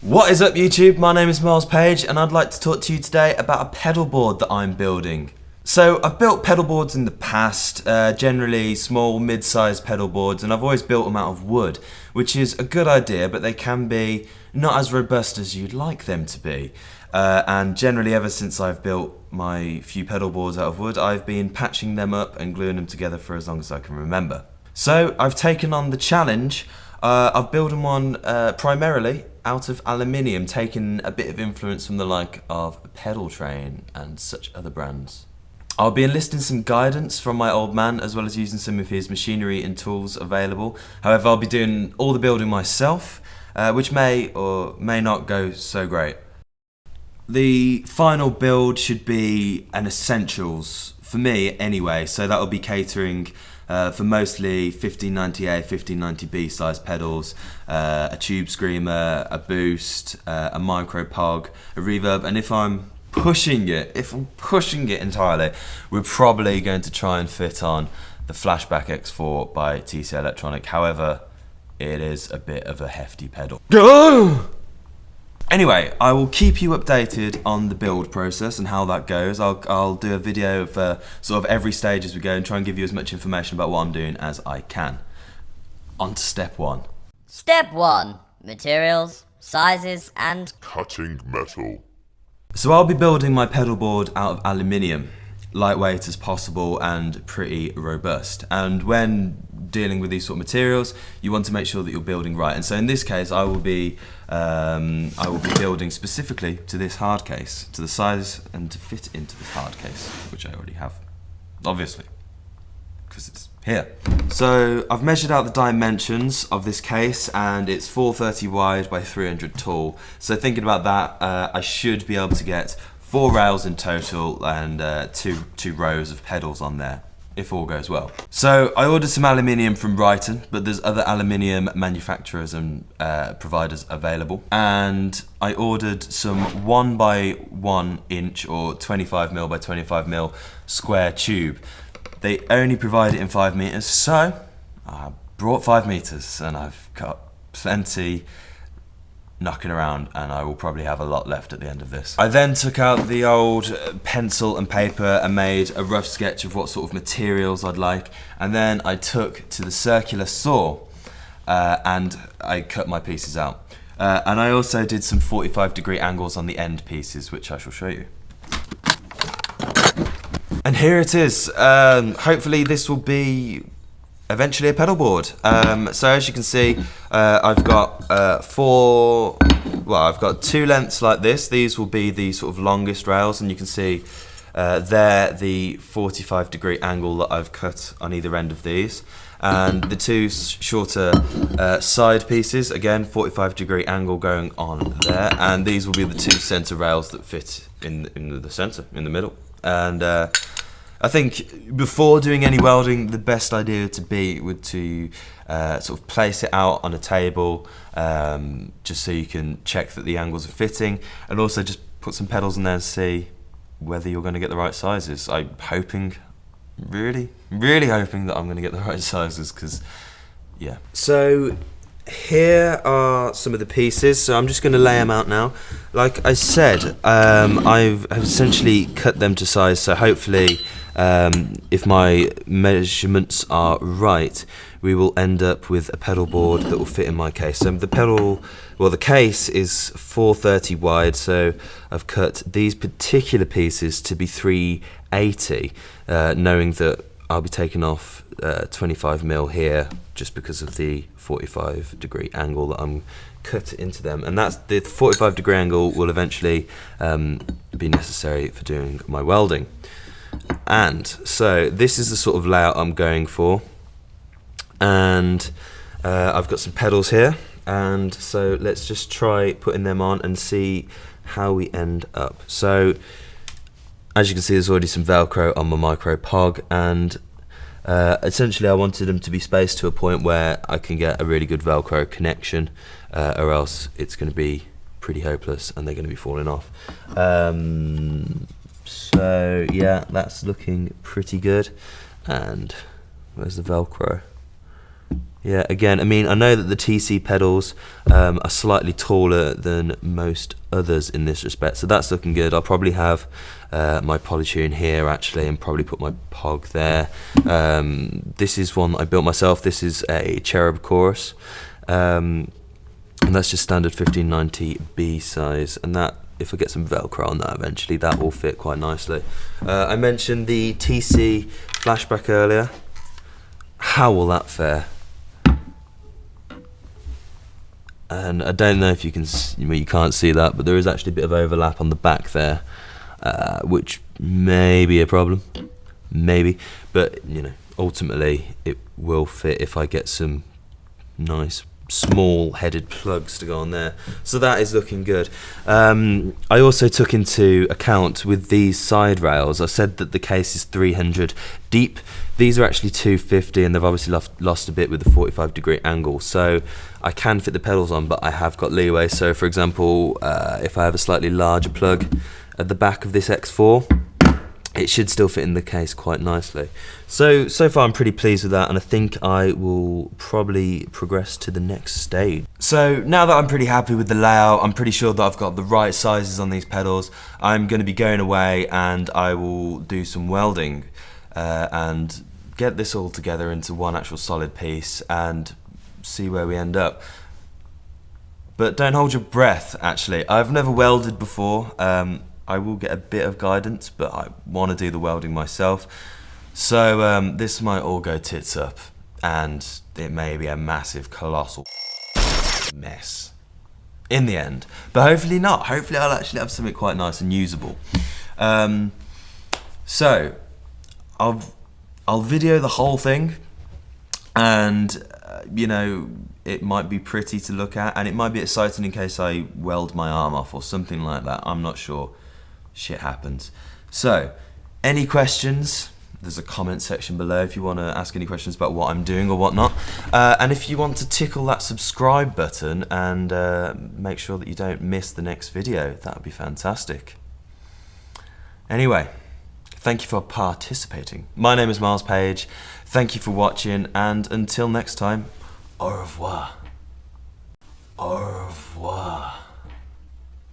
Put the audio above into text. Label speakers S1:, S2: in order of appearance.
S1: What is up YouTube? My name is Miles Page and I'd like to talk to you today about a pedal board that I'm building. So I've built pedal boards in the past, generally small mid-sized pedal boards, and I've always built them out of wood, which is a good idea, but they can be not as robust as you'd like them to be. And generally ever since I've built my few pedal boards out of wood, I've been patching them up and gluing them together for as long as I can remember. So I've taken on the challenge of building one primarily out of aluminium, taking a bit of influence from the like of Pedal Train and such other brands. I'll be enlisting some guidance from my old man, as well as using some of his machinery and tools available. However, I'll be doing all the building myself, which may or may not go so great. The final build should be an essentials, for me anyway, so that'll be catering for mostly 1590A, 1590B size pedals, a tube screamer, a boost, a micro pog, a reverb, and if I'm pushing it entirely, we're probably going to try and fit on the Flashback X4 by TC Electronic. However, it is a bit of a hefty pedal. Anyway, I will keep you updated on the build process and how that goes. I'll do a video of sort of every stage as we go and try and give you as much information about what I'm doing as I can. On to step one.
S2: Step 1. Materials, sizes and
S3: cutting metal.
S1: So I'll be building my pedal board out of aluminium, lightweight as possible and pretty robust. And when dealing with these sort of materials, you want to make sure that you're building right. And so in this case, I will be building specifically to this hard case, to the size and to fit into this hard case, which I already have, obviously, because it's here. So I've measured out the dimensions of this case, and it's 430 wide by 300 tall. So thinking about that, I should be able to get 4 rails in total and two rows of pedals on there, if all goes well. So I ordered some aluminium from Brighton, but there's other aluminium manufacturers and providers available. And I ordered some 1 by 1 inch or 25mm by 25mm square tube. They only provide it in 5 meters, so I brought 5 meters and I've got plenty knocking around, and I will probably have a lot left at the end of this. I then took out the old pencil and paper and made a rough sketch of what sort of materials I'd like, and then I took to the circular saw and I cut my pieces out. And I also did some 45-degree angles on the end pieces, which I shall show you. And here it is. Hopefully this will be eventually a pedal board. So as you can see, I've got I've got 2 lengths like this. These will be the sort of longest rails, and you can see there the 45-degree angle that I've cut on either end of these. And the 2 shorter side pieces, again 45-degree angle going on there, and these will be the 2 center rails that fit in the center, in the middle. And I think before doing any welding, the best idea would to sort of place it out on a table, just so you can check that the angles are fitting, and also just put some pedals in there and see whether you're going to get the right sizes. I'm hoping, really hoping that I'm going to get the right sizes, because yeah. So here are some of the pieces, so I'm just going to lay them out now. Like I said, I've essentially cut them to size, so hopefully if my measurements are right, we will end up with a pedal board that will fit in my case. So the case is 430 wide, so I've cut these particular pieces to be 380, knowing that I'll be taking off 25mm here just because of the 45-degree angle that I'm cut into them, and that's the 45-degree angle will eventually be necessary for doing my welding. And so this is the sort of layout I'm going for, and I've got some pedals here, and so let's just try putting them on and see how we end up. So as you can see, there's already some Velcro on my micro pog, and essentially I wanted them to be spaced to a point where I can get a really good Velcro connection, or else it's going to be pretty hopeless and they're going to be falling off. So yeah, that's looking pretty good. And where's the Velcro? Yeah, again, I mean, I know that the TC pedals are slightly taller than most others in this respect, so that's looking good. I'll probably have my Polytune here actually, and probably put my Pog there. This is one that I built myself. This is a Cherub Chorus, and that's just standard 1590B size, and that, if I get some Velcro on that eventually, that will fit quite nicely. I mentioned the TC flashback earlier. How will that fare? And I don't know if you can, you can't see that, but there is actually a bit of overlap on the back there, which may be a problem, maybe, but you know, ultimately it will fit if I get some nice small headed plugs to go on there. So that is looking good. I also took into account with these side rails, I said that the case is 300 deep. These are actually 250, and they've obviously lost a bit with the 45-degree angle, so I can fit the pedals on, but I have got leeway. So for example, if I have a slightly larger plug at the back of this X4, it should still fit in the case quite nicely. So far I'm pretty pleased with that, and I think I will probably progress to the next stage. So now that I'm pretty happy with the layout, I'm pretty sure that I've got the right sizes on these pedals, I'm going to be going away and I will do some welding and get this all together into one actual solid piece and see where we end up. But don't hold your breath, actually. I've never welded before. I will get a bit of guidance, but I want to do the welding myself. So this might all go tits up, and it may be a massive, colossal mess in the end. But hopefully not. Hopefully I'll actually have something quite nice and usable. So I'll video the whole thing, and you know, it might be pretty to look at, and it might be exciting in case I weld my arm off or something like that. I'm not sure. Shit happens. So, any questions? There's a comment section below if you want to ask any questions about what I'm doing or whatnot. And if you want to tickle that subscribe button and make sure that you don't miss the next video, that would be fantastic. Anyway, thank you for participating. My name is Miles Page. Thank you for watching, and until next time, au revoir. Au revoir.